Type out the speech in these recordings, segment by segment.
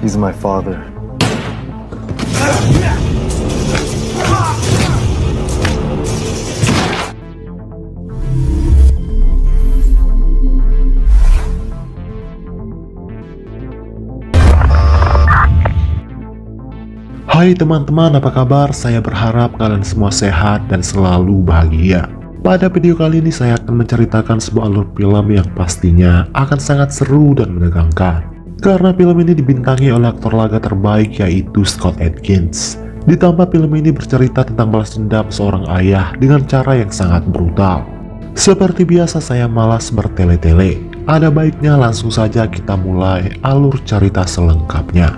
He's my father. Hai teman-teman, apa kabar? Saya berharap kalian semua sehat dan selalu bahagia. Pada video kali ini saya akan menceritakan sebuah alur film yang pastinya akan sangat seru dan menegangkan. Karena film ini dibintangi oleh aktor laga terbaik yaitu Scott Adkins. Ditambah film ini bercerita tentang balas dendam seorang ayah dengan cara yang sangat brutal. Seperti biasa saya malas bertele-tele. Ada baiknya langsung saja kita mulai alur cerita selengkapnya.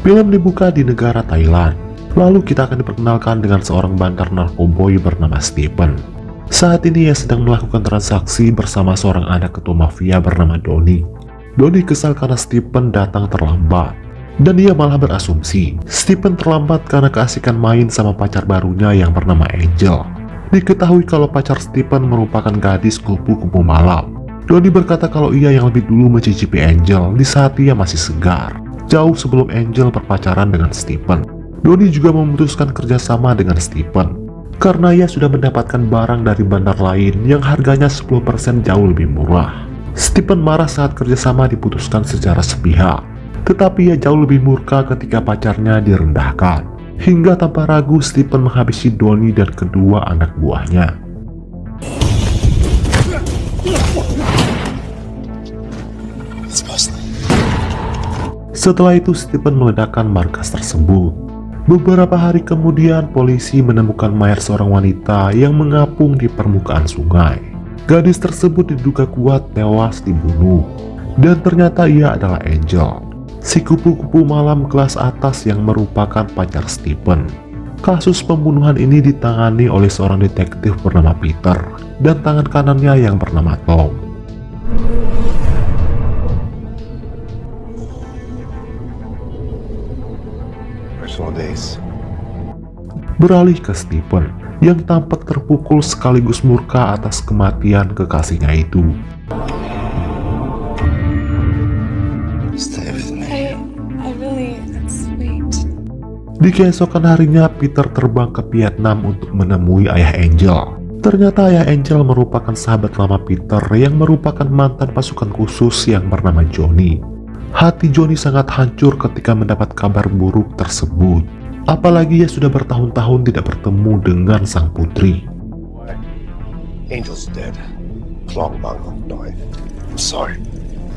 Film dibuka di negara Thailand. Lalu kita akan diperkenalkan dengan seorang bandar narkoboy bernama Stephen. Saat ini ia sedang melakukan transaksi bersama seorang anak ketua mafia bernama Donnie. Donnie kesal karena Stephen datang terlambat. Dan ia malah berasumsi Stephen terlambat karena keasikan main sama pacar barunya yang bernama Angel. Diketahui kalau pacar Stephen merupakan gadis kupu-kupu malam. Donnie berkata kalau ia yang lebih dulu mencicipi Angel di saat ia masih segar, jauh sebelum Angel berpacaran dengan Stephen. Donnie juga memutuskan kerjasama dengan Stephen karena ia sudah mendapatkan barang dari bandar lain yang harganya 10% jauh lebih murah. Stephen marah saat kerjasama diputuskan secara sepihak, tetapi ia jauh lebih murka ketika pacarnya direndahkan. Hingga tanpa ragu Stephen menghabisi Donnie dan kedua anak buahnya. Setelah itu Stephen meledakkan markas tersebut. Beberapa hari kemudian polisi menemukan mayat seorang wanita yang mengapung di permukaan sungai. Gadis tersebut diduga kuat tewas dibunuh. Dan ternyata ia adalah Angel, si kupu-kupu malam kelas atas yang merupakan pacar Stephen. Kasus pembunuhan ini ditangani oleh seorang detektif bernama Peter dan tangan kanannya yang bernama Tom. Beralih ke Stephen yang tampak terpukul sekaligus murka atas kematian kekasihnya itu. Di keesokan harinya Peter terbang ke Vietnam untuk menemui ayah Angel. Ternyata ayah Angel merupakan sahabat lama Peter yang merupakan mantan pasukan khusus yang bernama Johnny. Hati Johnny sangat hancur ketika mendapat kabar buruk tersebut. Apalagi ia sudah bertahun-tahun tidak bertemu dengan sang putri. Angel's dead. Klong Bang, no, I'm sorry.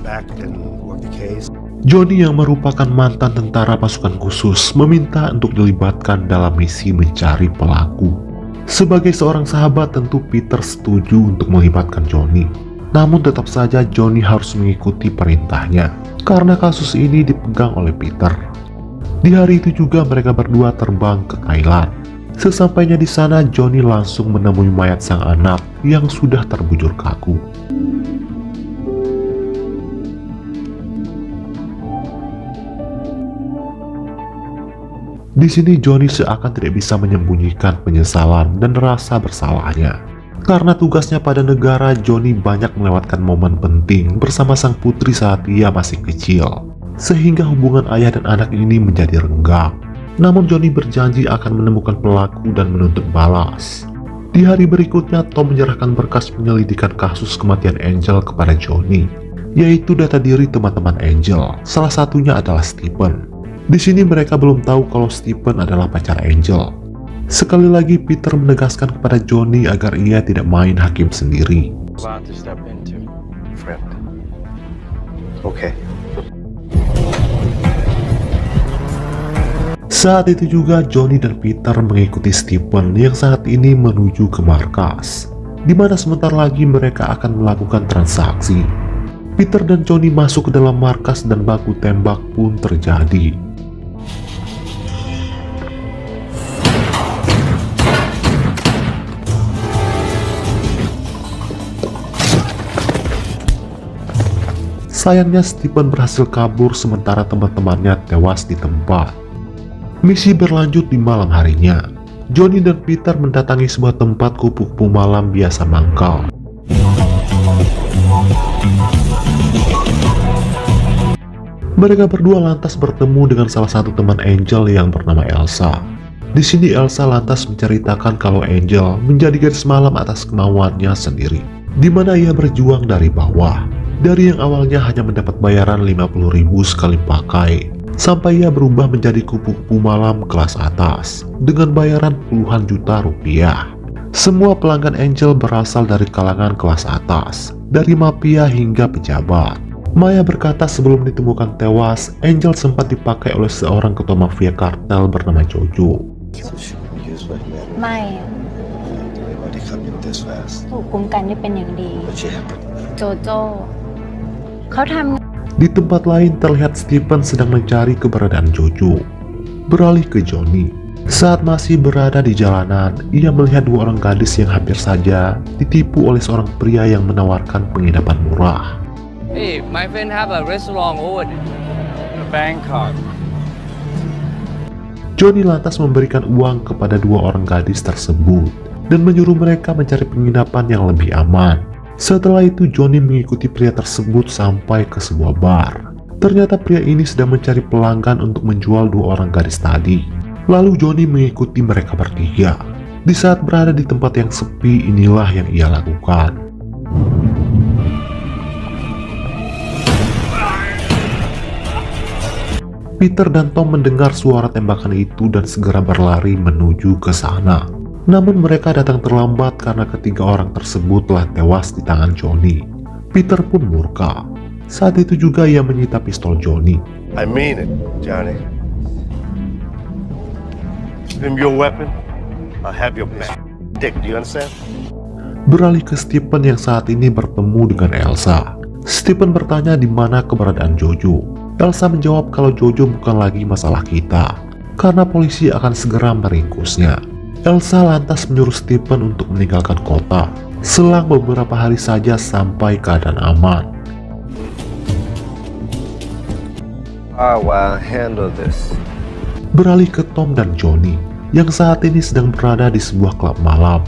Back and work the case. Johnny yang merupakan mantan tentara pasukan khusus meminta untuk dilibatkan dalam misi mencari pelaku. Sebagai seorang sahabat tentu Peter setuju untuk melibatkan Johnny. Namun tetap saja Johnny harus mengikuti perintahnya karena kasus ini dipegang oleh Peter. Di hari itu juga mereka berdua terbang ke Thailand. Sesampainya di sana Johnny langsung menemui mayat sang anak yang sudah terbujur kaku. Di sini Johnny seakan tidak bisa menyembunyikan penyesalan dan rasa bersalahnya. Karena tugasnya pada negara, Johnny banyak melewatkan momen penting bersama sang putri saat ia masih kecil. Sehingga hubungan ayah dan anak ini menjadi renggang. Namun Johnny berjanji akan menemukan pelaku dan menuntut balas. Di hari berikutnya, Tom menyerahkan berkas penyelidikan kasus kematian Angel kepada Johnny, yaitu data diri teman-teman Angel, salah satunya adalah Stephen. Di sini mereka belum tahu kalau Stephen adalah pacar Angel. Sekali lagi Peter menegaskan kepada Johnny agar ia tidak main hakim sendiri. Okay. Saat itu juga Johnny dan Peter mengikuti Stephen yang saat ini menuju ke markas, di mana sebentar lagi mereka akan melakukan transaksi. Peter dan Johnny masuk ke dalam markas dan baku tembak pun terjadi. Sayangnya Stephen berhasil kabur sementara teman-temannya tewas di tempat. Misi berlanjut di malam harinya. Johnny dan Peter mendatangi sebuah tempat kupu-kupu malam biasa mangkal. Mereka berdua lantas bertemu dengan salah satu teman Angel yang bernama Elsa. Di sini Elsa lantas menceritakan kalau Angel menjadi gadis malam atas kemauannya sendiri, di mana ia berjuang dari bawah. Dari yang awalnya hanya mendapat bayaran 50.000 sekali pakai, sampai ia berubah menjadi kupu-kupu malam kelas atas dengan bayaran puluhan juta rupiah. Semua pelanggan Angel berasal dari kalangan kelas atas, dari mafia hingga pejabat. Maya berkata sebelum ditemukan tewas, Angel sempat dipakai oleh seorang ketua mafia kartel bernama Jojo. ไม่ถูกคุ้มกันได้เป็นอย่างดี โจโจ้เขาทำ Di tempat lain terlihat Stephen sedang mencari keberadaan Jojo. Beralih ke Johnny. Saat masih berada di jalanan, ia melihat dua orang gadis yang hampir saja ditipu oleh seorang pria yang menawarkan penginapan murah. Hey, my friend have a restaurant over in Bangkok. Johnny lantas memberikan uang kepada dua orang gadis tersebut dan menyuruh mereka mencari penginapan yang lebih aman. Setelah itu Johnny mengikuti pria tersebut sampai ke sebuah bar. Ternyata pria ini sedang mencari pelanggan untuk menjual dua orang gadis tadi. Lalu Johnny mengikuti mereka bertiga. Di saat berada di tempat yang sepi, inilah yang ia lakukan. Peter dan Tom mendengar suara tembakan itu dan segera berlari menuju ke sana. Namun mereka datang terlambat karena ketiga orang tersebut telah tewas di tangan Johnny. Peter pun murka. Saat itu juga ia menyita pistol Johnny. I mean it, Johnny. Give him your weapon, I'll have your back. Dick, do you understand? Beralih ke Stephen yang saat ini bertemu dengan Elsa. Stephen bertanya di mana keberadaan Jojo. Elsa menjawab kalau Jojo bukan lagi masalah kita, karena polisi akan segera meringkusnya. Elsa lantas menyuruh Stephen untuk meninggalkan kota. Selang beberapa hari saja sampai keadaan aman. I will handle this. Beralih ke Tom dan Johnny, yang saat ini sedang berada di sebuah klub malam.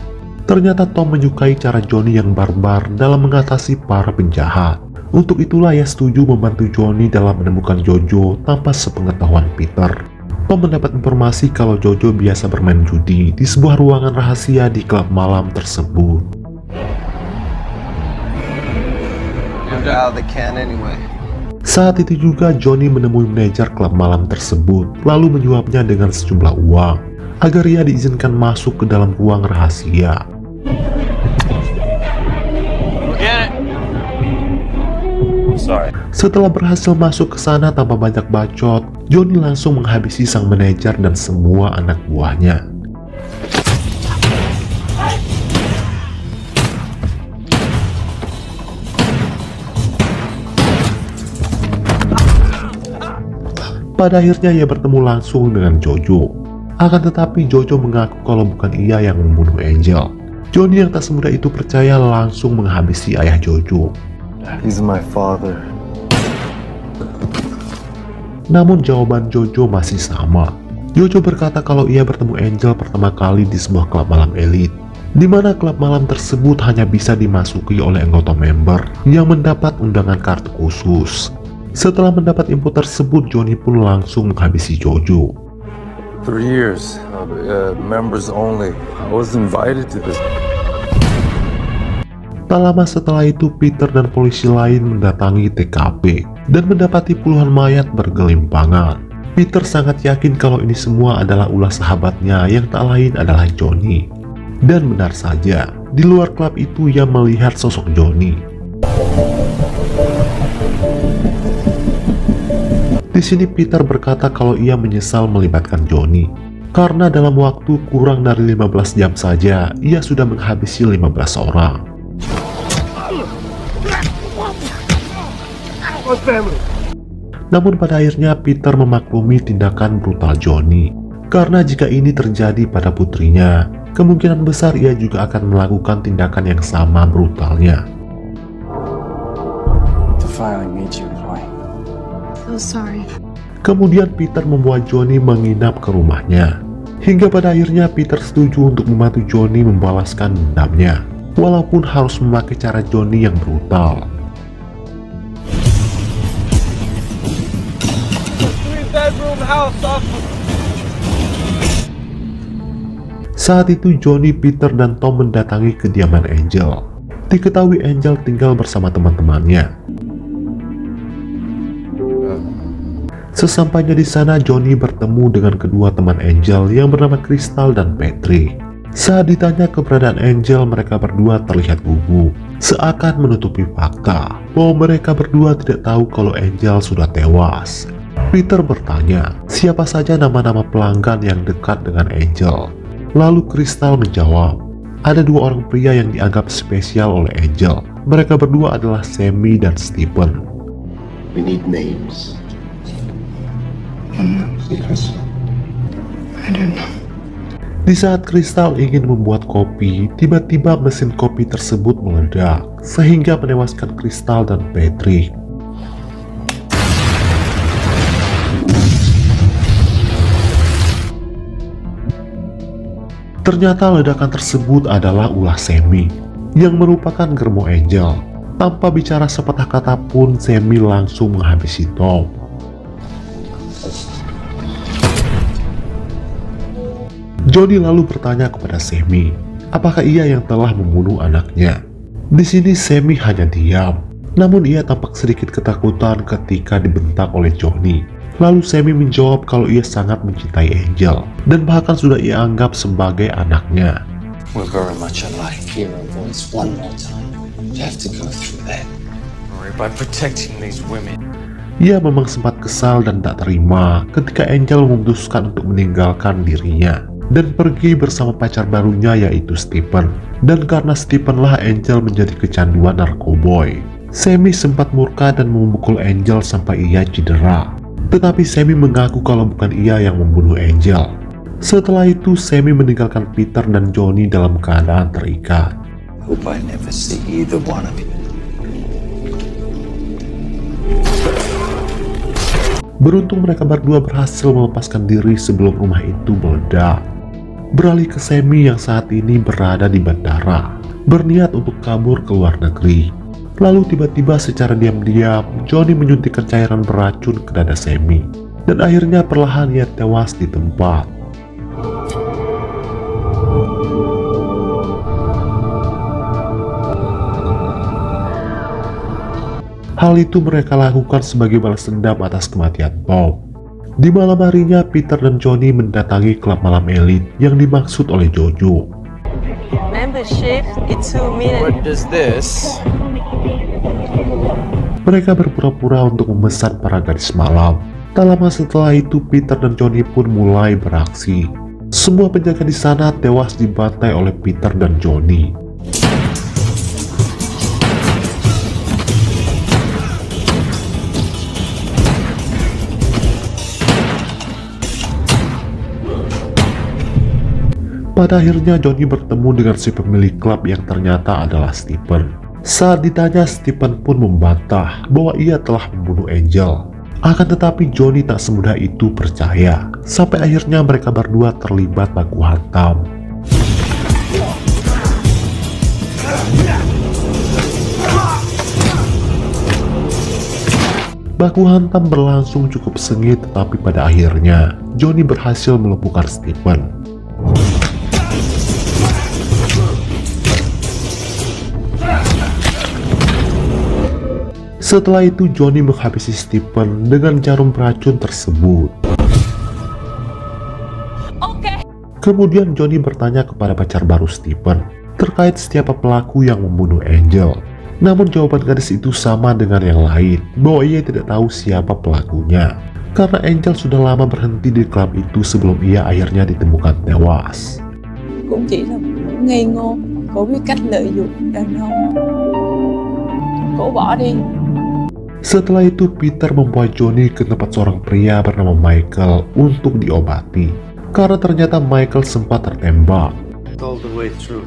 Ternyata Tom menyukai cara Johnny yang barbar dalam mengatasi para penjahat. Untuk itulah ia setuju membantu Johnny dalam menemukan Jojo tanpa sepengetahuan Peter. Tom mendapat informasi kalau Jojo biasa bermain judi di sebuah ruangan rahasia di klub malam tersebut. Saat itu juga Johnny menemui manajer klub malam tersebut, lalu menyuapnya dengan sejumlah uang agar ia diizinkan masuk ke dalam ruang rahasia. Setelah berhasil masuk ke sana tanpa banyak bacot, Johnny langsung menghabisi sang manajer dan semua anak buahnya. Pada akhirnya ia bertemu langsung dengan Jojo. Akan tetapi Jojo mengaku kalau bukan ia yang membunuh Angel. Johnny yang tak semudah itu percaya langsung menghabisi ayah Jojo. He's my father. Namun jawaban Jojo masih sama. Jojo berkata kalau ia bertemu Angel pertama kali di sebuah klub malam elit, di mana klub malam tersebut hanya bisa dimasuki oleh anggota member yang mendapat undangan kartu khusus. Setelah mendapat info tersebut, Johnny pun langsung menghabisi Jojo. 3 years, members only. I was invited to this. Tak lama setelah itu, Peter dan polisi lain mendatangi TKP dan mendapati puluhan mayat bergelimpangan. Peter sangat yakin kalau ini semua adalah ulah sahabatnya yang tak lain adalah Johnny. Dan benar saja, di luar klub itu ia melihat sosok Johnny. Di sini Peter berkata kalau ia menyesal melibatkan Johnny, karena dalam waktu kurang dari 15 jam saja, ia sudah menghabisi 15 orang. Namun pada akhirnya Peter memaklumi tindakan brutal Johnny, karena jika ini terjadi pada putrinya, kemungkinan besar ia juga akan melakukan tindakan yang sama brutalnya. Kemudian Peter membawa Johnny menginap ke rumahnya. Hingga pada akhirnya Peter setuju untuk membantu Johnny membalaskan dendamnya, walaupun harus memakai cara Johnny yang brutal. Saat itu Johnny, Peter, dan Tom mendatangi kediaman Angel. Diketahui Angel tinggal bersama teman-temannya. Sesampainya di sana, Johnny bertemu dengan kedua teman Angel yang bernama Crystal dan Patrick. Saat ditanya keberadaan Angel, mereka berdua terlihat gugup, seakan menutupi fakta bahwa mereka berdua tidak tahu kalau Angel sudah tewas. Peter bertanya, siapa saja nama-nama pelanggan yang dekat dengan Angel. Lalu Crystal menjawab, ada dua orang pria yang dianggap spesial oleh Angel. Mereka berdua adalah Sammy dan Stephen. We need names. Because I don't know. Di saat Crystal ingin membuat kopi, tiba-tiba mesin kopi tersebut meledak, sehingga menewaskan Crystal dan Patrick. Ternyata ledakan tersebut adalah ulah Sammy, yang merupakan germo Angel. Tanpa bicara sepatah kata pun, Sammy langsung menghabisi Tom. Johnny lalu bertanya kepada Sammy, apakah ia yang telah membunuh anaknya. Di sini Sammy hanya diam, namun ia tampak sedikit ketakutan ketika dibentak oleh Johnny. Lalu Sammy menjawab kalau ia sangat mencintai Angel, dan bahkan sudah ia anggap sebagai anaknya. We're very much alike. Hear our voice one more time. You have to go through that. By protecting these women. Ia memang sempat kesal dan tak terima ketika Angel memutuskan untuk meninggalkan dirinya dan pergi bersama pacar barunya, yaitu Stephen. Dan karena Stephen lah Angel menjadi kecanduan narkoboy. Sammy sempat murka dan memukul Angel sampai ia cedera. Tetapi Sammy mengaku kalau bukan ia yang membunuh Angel. Setelah itu Sammy meninggalkan Peter dan Johnny dalam keadaan terikat. Hope I never see either one of you. Beruntung mereka berdua berhasil melepaskan diri sebelum rumah itu meledak. Beralih ke Sammy yang saat ini berada di bandara, berniat untuk kabur ke luar negeri. Lalu tiba-tiba secara diam-diam, Johnny menyuntikkan cairan beracun ke dada Sammy. Dan akhirnya perlahan ia tewas di tempat. Hal itu mereka lakukan sebagai balas dendam atas kematian Tom. Di malam harinya, Peter dan Johnny mendatangi klub malam elit yang dimaksud oleh Jojo. Membership it's 2 million. What is this? Mereka berpura-pura untuk memesan para gadis malam. Tak lama setelah itu, Peter dan Johnny pun mulai beraksi. Semua penjaga di sana tewas dibantai oleh Peter dan Johnny. Pada akhirnya Johnny bertemu dengan si pemilik klub yang ternyata adalah Stephen. Saat ditanya, Stephen pun membantah bahwa ia telah membunuh Angel. Akan tetapi Johnny tak semudah itu percaya, sampai akhirnya mereka berdua terlibat baku hantam. Baku hantam berlangsung cukup sengit, tetapi pada akhirnya Johnny berhasil melumpuhkan Stephen. Setelah itu Johnny menghabisi Stephen dengan jarum beracun tersebut. Kemudian Johnny bertanya kepada pacar baru Stephen terkait siapa pelaku yang membunuh Angel. Namun jawaban gadis itu sama dengan yang lain, bahwa ia tidak tahu siapa pelakunya. Karena Angel sudah lama berhenti di klub itu sebelum ia akhirnya ditemukan tewas. Cũng chỉ là ngây ngô, cổ biết cách lợi dụng đàn ông. Cổ bỏ đi. Setelah itu Peter membawa Johnny ke tempat seorang pria bernama Michael untuk diobati, karena ternyata Michael sempat tertembak. All the way through.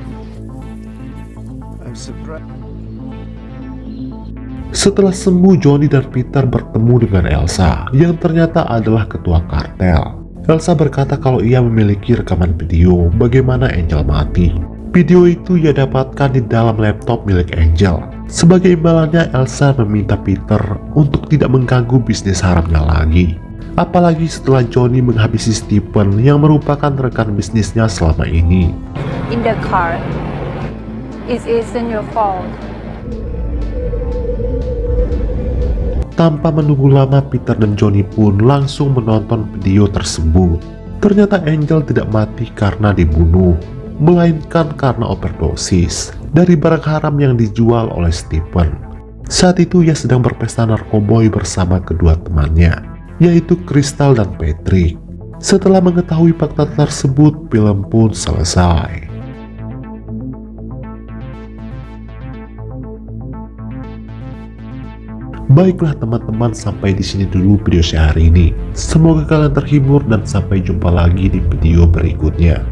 I'm surprised. Setelah sembuh, Johnny dan Peter bertemu dengan Elsa yang ternyata adalah ketua kartel. Elsa berkata kalau ia memiliki rekaman video bagaimana Angel mati. Video itu ia dapatkan di dalam laptop milik Angel. Sebagai imbalannya, Elsa meminta Peter untuk tidak mengganggu bisnis haramnya lagi. Apalagi setelah Johnny menghabisi Stephen yang merupakan rekan bisnisnya selama ini. In the car, it isn't your fault. Tanpa menunggu lama, Peter dan Johnny pun langsung menonton video tersebut. Ternyata Angel tidak mati karena dibunuh, melainkan karena overdosis dari barang haram yang dijual oleh Stephen. Saat itu ia sedang berpesta narkoboy bersama kedua temannya, yaitu Crystal dan Patrick. Setelah mengetahui fakta tersebut, film pun selesai. Baiklah teman-teman, sampai di sini dulu video saya hari ini. Semoga kalian terhibur dan sampai jumpa lagi di video berikutnya.